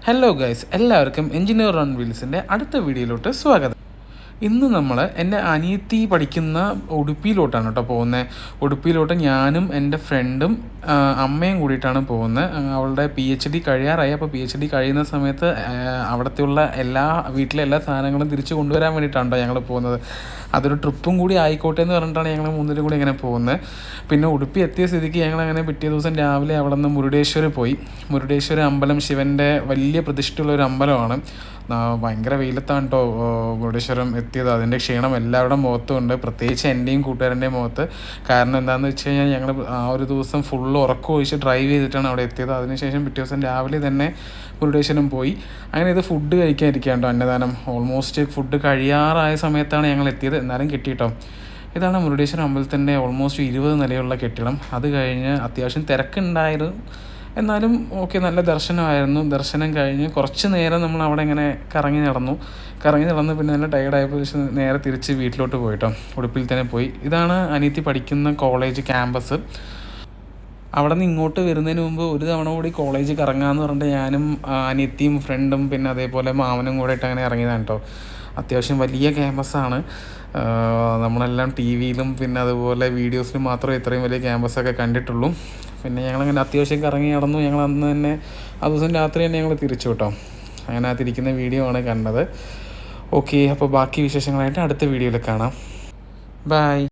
Hello guys, എല്ലാവർക്കും engineer on വീൽസിൻ്റെ അടുത്ത വീഡിയോയിലോട്ട് സ്വാഗതം. ഇന്ന് നമ്മൾ എൻ്റെ അനിയത്തി പഠിക്കുന്ന ഉടുപ്പിയിലോട്ടാണ് കേട്ടോ പോകുന്നത്. ഉടുപ്പിയിലോട്ട് ഞാനും എൻ്റെ ഫ്രണ്ടും അമ്മയും കൂടിയിട്ടാണ് പോകുന്നത്. അവളുടെ PhD കഴിയാറായി. അപ്പോൾ PhD കഴിയുന്ന സമയത്ത് അവിടത്തെയുള്ള വീട്ടിലെ എല്ലാ സാധനങ്ങളും തിരിച്ചു കൊണ്ടുവരാൻ വേണ്ടിയിട്ടാണ് കേട്ടോ ഞങ്ങൾ പോകുന്നത്. അതൊരു ട്രിപ്പും കൂടി ആയിക്കോട്ടെ എന്ന് പറഞ്ഞിട്ടാണ് ഞങ്ങൾ മൂന്നിലും കൂടി ഇങ്ങനെ പോകുന്നത്. പിന്നെ ഉടുപ്പി എത്തിയ സ്ഥിതിക്ക് ഞങ്ങളങ്ങനെ പിറ്റേ ദിവസം രാവിലെ അവിടെ നിന്ന് മുരുടേശ്വർ പോയി. മുരുടേശ്വര അമ്പലം ശിവൻ്റെ വലിയ പ്രതിഷ്ഠയുള്ള ഒരു അമ്പലമാണ്. ഭയങ്കര വെയിലത്താണ് കേട്ടോ മുരുടേശ്വരം എത്തിയത്. അതിൻ്റെ ക്ഷീണം എല്ലാവരുടെ മുഖത്തും ഉണ്ട്, പ്രത്യേകിച്ച് എൻ്റെയും കൂട്ടുകാരൻ്റെയും മുഖത്ത്. കാരണം എന്താണെന്ന് വെച്ച് കഴിഞ്ഞാൽ ഞങ്ങൾ ആ ഒരു ദിവസം ഫുള്ള് ഉറക്കം ഒഴിച്ച് ഡ്രൈവ് ചെയ്തിട്ടാണ് അവിടെ എത്തിയത്. അതിനുശേഷം പിറ്റേ ദിവസം രാവിലെ തന്നെ മുരുടേശ്വരം പോയി. അങ്ങനെ ഇത് ഫുഡ് കഴിക്കാതിരിക്കാം കേട്ടോ, അന്നദാനം. ഓൾമോസ്റ്റ് ഫുഡ് കഴിയാറായ സമയത്താണ് ഞങ്ങൾ എത്തിയത്, എന്നാലും കിട്ടിയിട്ടോ. ഇതാണ് മുരുടേശ്വരം അമ്പലത്തിൻ്റെ ഓൾമോസ്റ്റ് 20 നിലയുള്ള കെട്ടിടം. അത് കഴിഞ്ഞ് അത്യാവശ്യം തിരക്കുണ്ടായിരുന്നു, എന്നാലും ഓക്കെ, നല്ല ദർശനമായിരുന്നു. ദർശനം കഴിഞ്ഞ് കുറച്ച് നേരം നമ്മൾ അവിടെ ഇങ്ങനെ കറങ്ങി നടന്ന് പിന്നെ നല്ല ടയർഡായപ്പോൾ നേരെ തിരിച്ച് വീട്ടിലോട്ട് പോയിട്ടോ. ഉടുപ്പിൽ തന്നെ പോയി. ഇതാണ് അനിയത്തി പഠിക്കുന്ന കോളേജ് ക്യാമ്പസ്. അവിടെ നിന്ന് ഇങ്ങോട്ട് വരുന്നതിന് മുമ്പ് ഒരു തവണ കൂടി കോളേജ് കറങ്ങാമെന്ന് പറഞ്ഞിട്ട് ഞാനും അനിയത്തിയും ഫ്രണ്ടും പിന്നെ അതേപോലെ മാമനും കൂടെ ഇട്ട് അങ്ങനെ ഇറങ്ങിയതാണ് കേട്ടോ. അത്യാവശ്യം വലിയ ക്യാമ്പസാണ്. നമ്മളെല്ലാം TV-യിലും പിന്നെ അതുപോലെ വീഡിയോസിലും മാത്രമേ ഇത്രയും വലിയ ക്യാമ്പസൊക്കെ കണ്ടിട്ടുള്ളൂ. പിന്നെ ഞങ്ങളങ്ങനെ അത്യാവശ്യം കറങ്ങി നടന്നു. ഞങ്ങൾ അന്ന് തന്നെ ആ ദിവസം രാത്രി തന്നെ ഞങ്ങൾ തിരിച്ചു കേട്ടോ. അങ്ങനെ ആ തിരിക്കുന്ന വീഡിയോ ആണ് കണ്ടത്. ഓക്കെ, അപ്പോൾ ബാക്കി വിശേഷങ്ങളായിട്ട് അടുത്ത വീഡിയോയിൽ കാണാം. ബൈ.